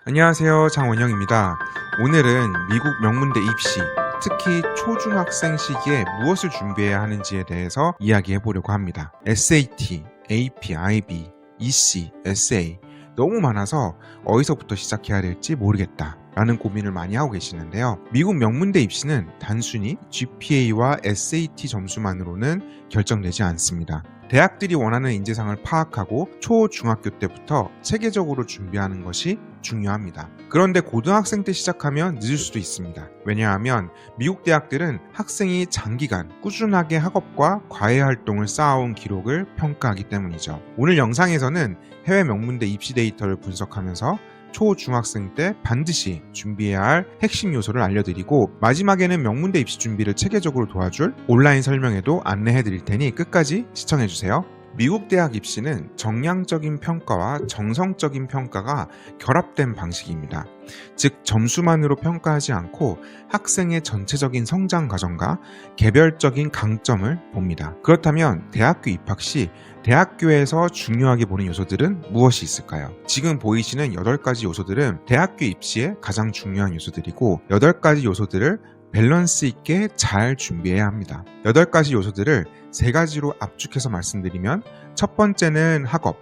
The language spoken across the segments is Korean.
안녕하세요. 장원영입니다. 오늘은 미국 명문대 입시, 특히 초중학생 시기에 무엇을 준비해야 하는지에 대해서 이야기해 보려고 합니다. SAT, AP, IB, EC, SA 너무 많아서 어디서부터 시작해야 될지 모르겠다 라는 고민을 많이 하고 계시는데요. 미국 명문대 입시는 단순히 GPA와 SAT 점수만으로는 결정되지 않습니다. 대학들이 원하는 인재상을 파악하고 초중학교 때부터 체계적으로 준비하는 것이 중요합니다. 그런데 고등학생 때 시작하면 늦을 수도 있습니다. 왜냐하면 미국 대학들은 학생이 장기간 꾸준하게 학업과 과외 활동을 쌓아온 기록을 평가하기 때문이죠. 오늘 영상에서는 해외 명문대 입시 데이터를 분석하면서 초중학생 때 반드시 준비해야 할 핵심 요소를 알려드리고, 마지막에는 명문대 입시 준비를 체계적으로 도와줄 온라인 설명회도 안내해드릴 테니 끝까지 시청해주세요. 미국 대학 입시는 정량적인 평가와 정성적인 평가가 결합된 방식입니다. 즉, 점수만으로 평가하지 않고 학생의 전체적인 성장 과정과 개별적인 강점을 봅니다. 그렇다면 대학교 입학 시 대학교에서 중요하게 보는 요소들은 무엇이 있을까요? 지금 보이시는 8가지 요소들은 대학교 입시의 가장 중요한 요소들이고, 8가지 요소들을 밸런스 있게 잘 준비해야 합니다. 8가지 요소들을 3가지로 압축해서 말씀드리면, 첫 번째는 학업,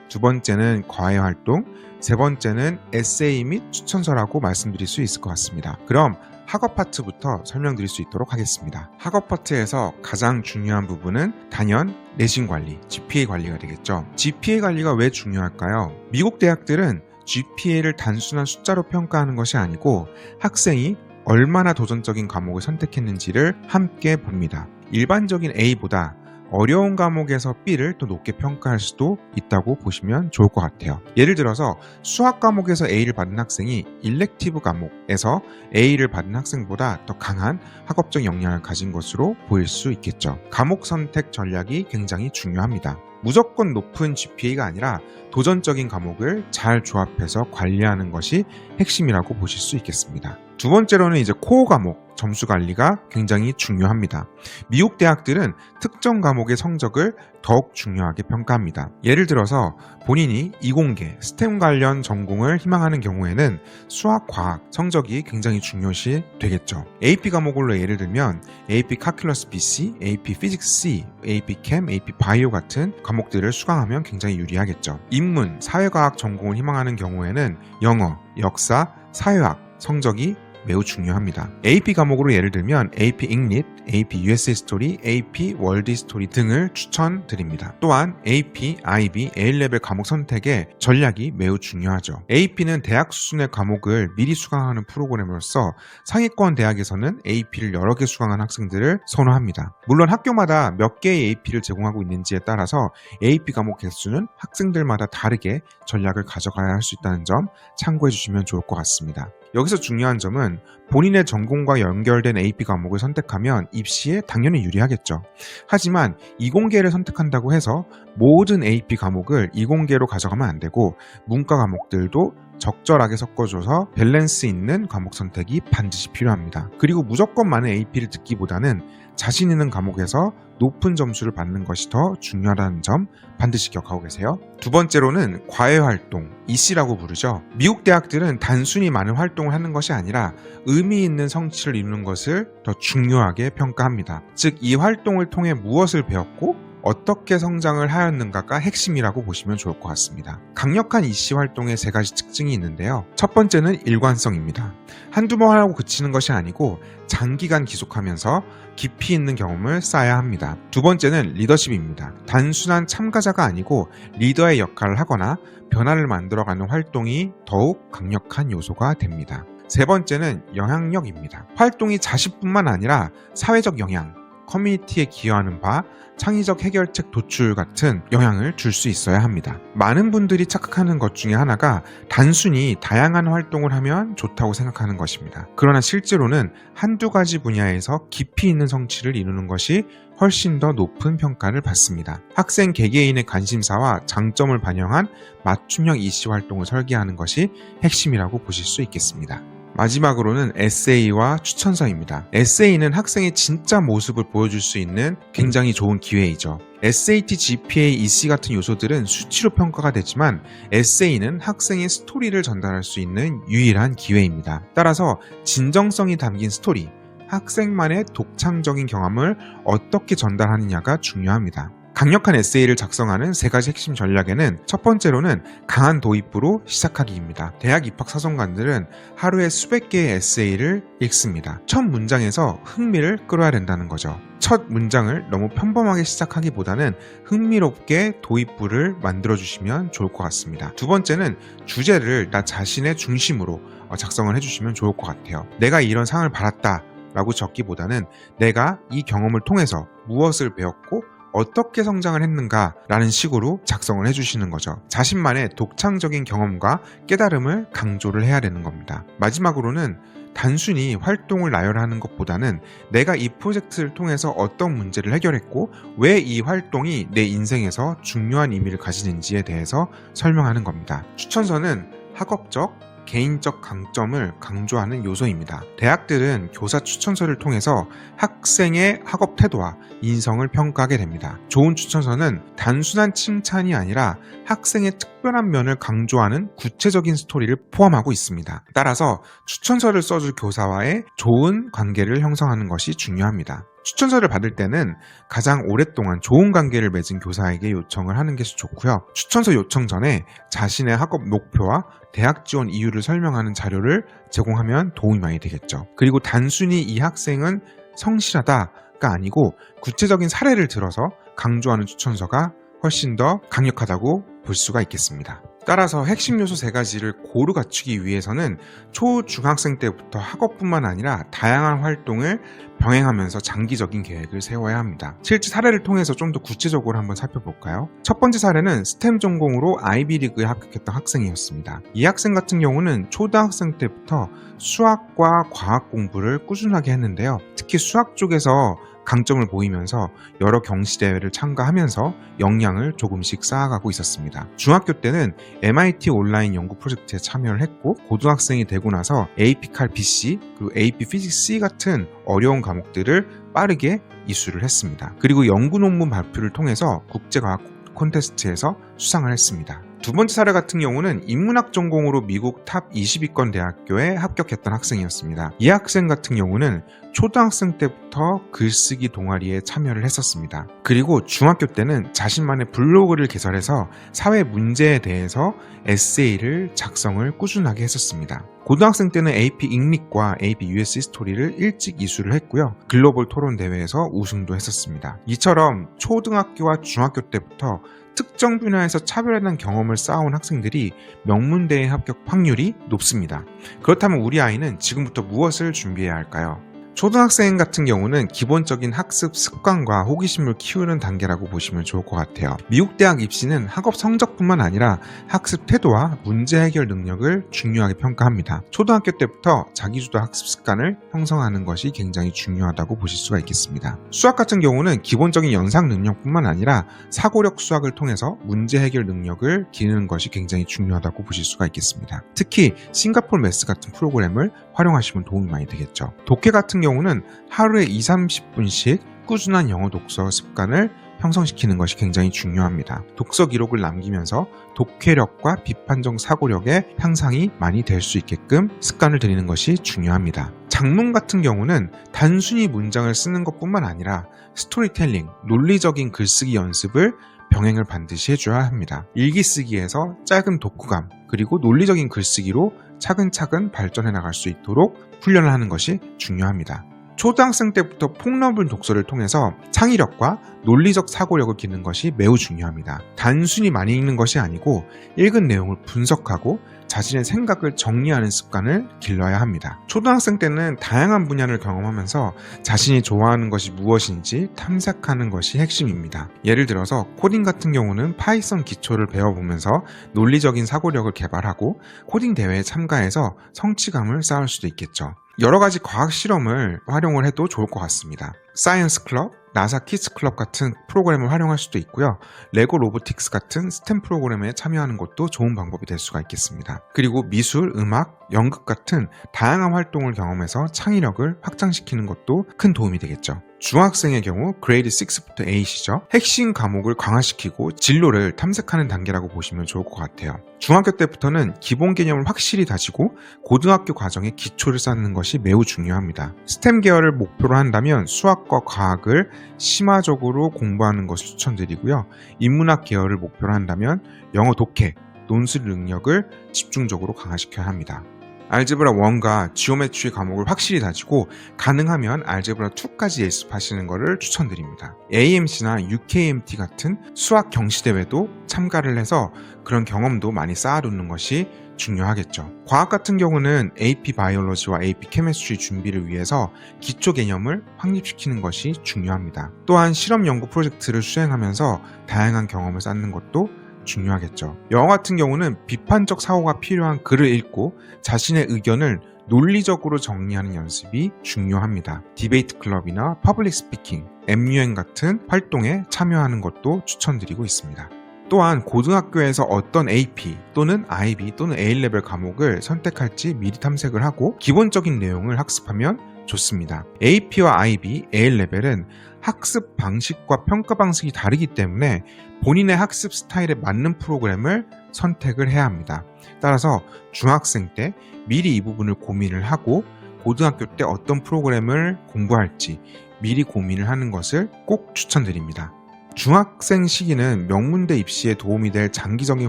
두 번째는 과외 활동, 세 번째는 에세이 및 추천서라고 말씀드릴 수 있을 것 같습니다. 그럼 학업 파트부터 설명드릴 수 있도록 하겠습니다. 학업 파트에서 가장 중요한 부분은 단연 내신 관리, GPA 관리가 되겠죠. GPA 관리가 왜 중요할까요? 미국 대학들은 GPA를 단순한 숫자로 평가하는 것이 아니고 학생이 얼마나 도전적인 과목을 선택했는지를 함께 봅니다. 일반적인 A보다 어려운 과목에서 B를 더 높게 평가할 수도 있다고 보시면 좋을 것 같아요. 예를 들어서 수학 과목에서 A를 받은 학생이 일렉티브 과목에서 A를 받은 학생보다 더 강한 학업적 역량을 가진 것으로 보일 수 있겠죠. 과목 선택 전략이 굉장히 중요합니다. 무조건 높은 GPA가 아니라 도전적인 과목을 잘 조합해서 관리하는 것이 핵심이라고 보실 수 있겠습니다. 두 번째로는 이제 코어 과목 점수 관리가 굉장히 중요합니다. 미국 대학들은 특정 과목의 성적을 더욱 중요하게 평가합니다. 예를 들어서 본인이 이공계, 스템 관련 전공을 희망하는 경우에는 수학, 과학 성적이 굉장히 중요시 되겠죠. AP 과목으로 예를 들면 AP Calculus BC, AP Physics C, AP Chem, AP Bio 같은 과목들을 수강하면 굉장히 유리하겠죠. 인문, 사회과학 전공을 희망하는 경우에는 영어, 역사, 사회학 성적이 매우 중요합니다. AP 과목으로 예를 들면 AP English, AP US History, AP World History 등을 추천드립니다. 또한 AP, IB, A레벨 과목 선택의 전략이 매우 중요하죠. AP는 대학 수준의 과목을 미리 수강하는 프로그램으로서 상위권 대학에서는 AP를 여러 개 수강한 학생들을 선호합니다. 물론 학교마다 몇 개의 AP를 제공하고 있는지에 따라서 AP 과목 개수는 학생들마다 다르게 전략을 가져가야 할 수 있다는 점 참고해 주시면 좋을 것 같습니다. 여기서 중요한 점은 본인의 전공과 연결된 AP 과목을 선택하면 입시에 당연히 유리하겠죠. 하지만 이공계를 선택한다고 해서 모든 AP 과목을 이공계로 가져가면 안 되고, 문과 과목들도 적절하게 섞어줘서 밸런스 있는 과목 선택이 반드시 필요합니다. 그리고 무조건 많은 AP를 듣기보다는 자신 있는 과목에서 높은 점수를 받는 것이 더 중요하다는 점 반드시 기억하고 계세요. 두 번째로는 과외 활동, EC라고 부르죠. 미국 대학들은 단순히 많은 활동을 하는 것이 아니라 의미 있는 성취를 이루는 것을 더 중요하게 평가합니다. 즉, 이 활동을 통해 무엇을 배웠고 어떻게 성장을 하였는가가 핵심이라고 보시면 좋을 것 같습니다. 강력한 EC 활동의 3가지 특징이 있는데요. 첫 번째는 일관성입니다. 한두 번 하고 그치는 것이 아니고 장기간 지속하면서 깊이 있는 경험을 쌓아야 합니다. 두 번째는 리더십입니다. 단순한 참가자가 아니고 리더의 역할을 하거나 변화를 만들어가는 활동이 더욱 강력한 요소가 됩니다. 세 번째는 영향력입니다. 활동이 자신뿐만 아니라 사회적 영향, 커뮤니티에 기여하는 바, 창의적 해결책 도출 같은 영향을 줄 수 있어야 합니다. 많은 분들이 착각하는 것 중에 하나가 단순히 다양한 활동을 하면 좋다고 생각하는 것입니다. 그러나 실제로는 한두 가지 분야에서 깊이 있는 성취를 이루는 것이 훨씬 더 높은 평가를 받습니다. 학생 개개인의 관심사와 장점을 반영한 맞춤형 EC 활동을 설계하는 것이 핵심이라고 보실 수 있겠습니다. 마지막으로는 에세이와 추천서입니다. 에세이는 학생의 진짜 모습을 보여줄 수 있는 굉장히 좋은 기회이죠. SAT, GPA, EC 같은 요소들은 수치로 평가가 되지만 에세이는 학생의 스토리를 전달할 수 있는 유일한 기회입니다. 따라서 진정성이 담긴 스토리, 학생만의 독창적인 경험을 어떻게 전달하느냐가 중요합니다. 강력한 에세이를 작성하는 3가지 핵심 전략에는 첫 번째로는 강한 도입부로 시작하기입니다. 대학 입학 사정관들은 하루에 수백 개의 에세이를 읽습니다. 첫 문장에서 흥미를 끌어야 된다는 거죠. 첫 문장을 너무 평범하게 시작하기보다는 흥미롭게 도입부를 만들어주시면 좋을 것 같습니다. 두 번째는 주제를 나 자신의 중심으로 작성을 해주시면 좋을 것 같아요. 내가 이런 상을 받았다 라고 적기보다는 내가 이 경험을 통해서 무엇을 배웠고 어떻게 성장을 했는가 라는 식으로 작성을 해주시는 거죠. 자신만의 독창적인 경험과 깨달음을 강조를 해야 되는 겁니다. 마지막으로는 단순히 활동을 나열하는 것보다는 내가 이 프로젝트를 통해서 어떤 문제를 해결했고 왜 이 활동이 내 인생에서 중요한 의미를 가지는지에 대해서 설명하는 겁니다. 추천서는 학업적, 개인적 강점을 강조하는 요소입니다. 대학들은 교사 추천서를 통해서 학생의 학업 태도와 인성을 평가하게 됩니다. 좋은 추천서는 단순한 칭찬이 아니라 학생의 특별한 면을 강조하는 구체적인 스토리를 포함하고 있습니다. 따라서 추천서를 써줄 교사와의 좋은 관계를 형성하는 것이 중요합니다. 추천서를 받을 때는 가장 오랫동안 좋은 관계를 맺은 교사에게 요청을 하는 것이 좋고요. 추천서 요청 전에 자신의 학업 목표와 대학 지원 이유를 설명하는 자료를 제공하면 도움이 많이 되겠죠. 그리고 단순히 이 학생은 성실하다가 아니고 구체적인 사례를 들어서 강조하는 추천서가 훨씬 더 강력하다고 볼 수가 있겠습니다. 따라서 핵심 요소 3가지를 고루 갖추기 위해서는 초중학생 때부터 학업뿐만 아니라 다양한 활동을 병행하면서 장기적인 계획을 세워야 합니다. 실제 사례를 통해서 좀 더 구체적으로 한번 살펴볼까요? 첫 번째 사례는 스템 전공으로 아이비리그에 합격했던 학생이었습니다. 이 학생 같은 경우는 초등학생 때부터 수학과 과학 공부를 꾸준하게 했는데요. 특히 수학 쪽에서 강점을 보이면서 여러 경시대회를 참가하면서 역량을 조금씩 쌓아가고 있었습니다. 중학교 때는 MIT 온라인 연구 프로젝트에 참여를 했고 고등학생이 되고 나서 AP 칼 BC 그리고 AP 피직스 C 같은 어려운 과목들을 빠르게 이수를 했습니다. 그리고 연구 논문 발표를 통해서 국제과학 콘테스트에서 수상을 했습니다. 두 번째 사례 같은 경우는 인문학 전공으로 미국 탑 20위권 대학교에 합격했던 학생이었습니다. 이 학생 같은 경우는 초등학생 때부터 글쓰기 동아리에 참여를 했었습니다. 그리고 중학교 때는 자신만의 블로그를 개설해서 사회 문제에 대해서 에세이를 작성을 꾸준하게 했었습니다. 고등학생 때는 AP 잉릭과 AP US 히스토리를 일찍 이수를 했고요. 글로벌 토론 대회에서 우승도 했었습니다. 이처럼 초등학교와 중학교 때부터 특정 분야에서 차별화된 경험을 쌓아온 학생들이 명문대에 합격 확률이 높습니다. 그렇다면 우리 아이는 지금부터 무엇을 준비해야 할까요? 초등학생 같은 경우는 기본적인 학습 습관과 호기심을 키우는 단계라고 보시면 좋을 것 같아요. 미국 대학 입시는 학업 성적뿐만 아니라 학습 태도와 문제 해결 능력을 중요하게 평가합니다. 초등학교 때부터 자기주도 학습 습관을 형성하는 것이 굉장히 중요하다고 보실 수가 있겠습니다. 수학 같은 경우는 기본적인 연상 능력뿐만 아니라 사고력 수학을 통해서 문제 해결 능력을 기르는 것이 굉장히 중요하다고 보실 수가 있겠습니다. 특히 싱가포르 매스 같은 프로그램을 활용하시면 도움이 많이 되겠죠. 독해 같은 경우는 하루에 20-30분씩 꾸준한 영어 독서 습관을 형성시키는 것이 굉장히 중요합니다. 독서 기록을 남기면서 독해력과 비판적 사고력의 향상이 많이 될 수 있게끔 습관을 들이는 것이 중요합니다. 작문 같은 경우는 단순히 문장을 쓰는 것뿐만 아니라 스토리텔링, 논리적인 글쓰기 연습을 병행을 반드시 해줘야 합니다. 일기 쓰기에서 짧은 독후감, 그리고 논리적인 글쓰기로 차근차근 발전해 나갈 수 있도록 훈련을 하는 것이 중요합니다. 초등학생 때부터 폭넓은 독서를 통해서 창의력과 논리적 사고력을 기르는 것이 매우 중요합니다. 단순히 많이 읽는 것이 아니고 읽은 내용을 분석하고 자신의 생각을 정리하는 습관을 길러야 합니다. 초등학생 때는 다양한 분야를 경험하면서 자신이 좋아하는 것이 무엇인지 탐색하는 것이 핵심입니다. 예를 들어서 코딩 같은 경우는 파이썬 기초를 배워보면서 논리적인 사고력을 개발하고 코딩 대회에 참가해서 성취감을 쌓을 수도 있겠죠. 여러 가지 과학 실험을 활용을 해도 좋을 것 같습니다. 사이언스 클럽, 나사 키즈 클럽 같은 프로그램을 활용할 수도 있고요. 레고 로보틱스 같은 스템 프로그램에 참여하는 것도 좋은 방법이 될 수가 있겠습니다. 그리고 미술, 음악, 연극 같은 다양한 활동을 경험해서 창의력을 확장시키는 것도 큰 도움이 되겠죠. 중학생의 경우 그레이드 6부터 8이죠. 핵심 과목을 강화시키고 진로를 탐색하는 단계라고 보시면 좋을 것 같아요. 중학교 때부터는 기본 개념을 확실히 다지고 고등학교 과정에 기초를 쌓는 것이 매우 중요합니다. 스템 계열을 목표로 한다면 수학과 과학을 심화적으로 공부하는 것을 추천드리고요. 인문학 계열을 목표로 한다면 영어 독해, 논술 능력을 집중적으로 강화시켜야 합니다. 알제브라 1과 지오메트리 과목을 확실히 다지고 가능하면 알제브라 2까지 예습하시는 것을 추천드립니다. AMC나 UKMT 같은 수학 경시대회도 참가를 해서 그런 경험도 많이 쌓아두는 것이 중요하겠죠. 과학 같은 경우는 AP 바이올로지와 AP 케미스트리 준비를 위해서 기초 개념을 확립시키는 것이 중요합니다. 또한 실험 연구 프로젝트를 수행하면서 다양한 경험을 쌓는 것도 중요하겠죠. 영어 같은 경우는 비판적 사고가 필요한 글을 읽고 자신의 의견을 논리적으로 정리하는 연습이 중요합니다. 디베이트 클럽이나 퍼블릭 스피킹, M유행 같은 활동에 참여하는 것도 추천드리고 있습니다. 또한 고등학교에서 어떤 AP 또는 IB 또는 A레벨 과목을 선택할지 미리 탐색을 하고 기본적인 내용을 학습하면 좋습니다. AP와 IB, A레벨은 학습 방식과 평가 방식이 다르기 때문에 본인의 학습 스타일에 맞는 프로그램을 선택을 해야 합니다. 따라서 중학생 때 미리 이 부분을 고민을 하고 고등학교 때 어떤 프로그램을 공부할지 미리 고민을 하는 것을 꼭 추천드립니다. 중학생 시기는 명문대 입시에 도움이 될 장기적인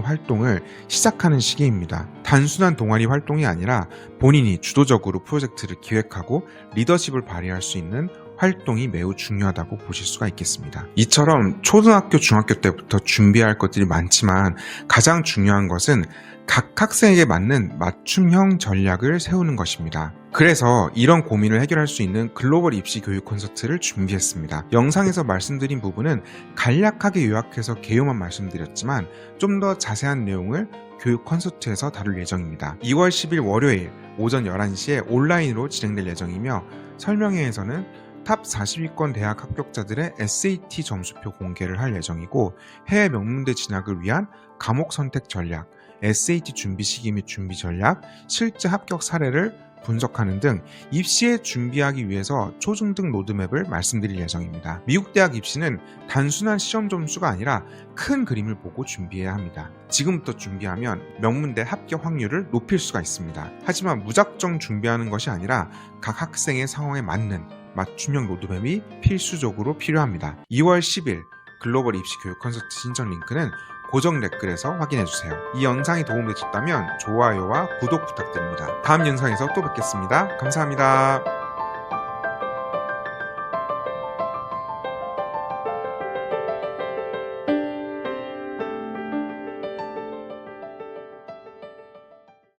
활동을 시작하는 시기입니다. 단순한 동아리 활동이 아니라 본인이 주도적으로 프로젝트를 기획하고 리더십을 발휘할 수 있는 활동이 매우 중요하다고 보실 수가 있겠습니다. 이처럼 초등학교, 중학교 때부터 준비할 것들이 많지만 가장 중요한 것은 각 학생에게 맞는 맞춤형 전략을 세우는 것입니다. 그래서 이런 고민을 해결할 수 있는 글로벌 입시 교육 콘서트를 준비했습니다. 영상에서 말씀드린 부분은 간략하게 요약해서 개요만 말씀드렸지만 좀 더 자세한 내용을 교육 콘서트에서 다룰 예정입니다. 2월 10일 월요일 오전 11시에 온라인으로 진행될 예정이며 설명회에서는 탑 40위권 대학 합격자들의 SAT 점수표 공개를 할 예정이고 해외 명문대 진학을 위한 과목 선택 전략, SAT 준비 시기 및 준비 전략, 실제 합격 사례를 분석하는 등 입시에 준비하기 위해서 초중등 로드맵을 말씀드릴 예정입니다. 미국 대학 입시는 단순한 시험 점수가 아니라 큰 그림을 보고 준비해야 합니다. 지금부터 준비하면 명문대 합격 확률을 높일 수가 있습니다. 하지만 무작정 준비하는 것이 아니라 각 학생의 상황에 맞는 맞춤형 로드맵이 필수적으로 필요합니다. 2월 10일 글로벌 입시 교육 콘서트 신청 링크는 고정 댓글에서 확인해주세요. 이 영상이 도움되셨다면 좋아요와 구독 부탁드립니다. 다음 영상에서 또 뵙겠습니다. 감사합니다.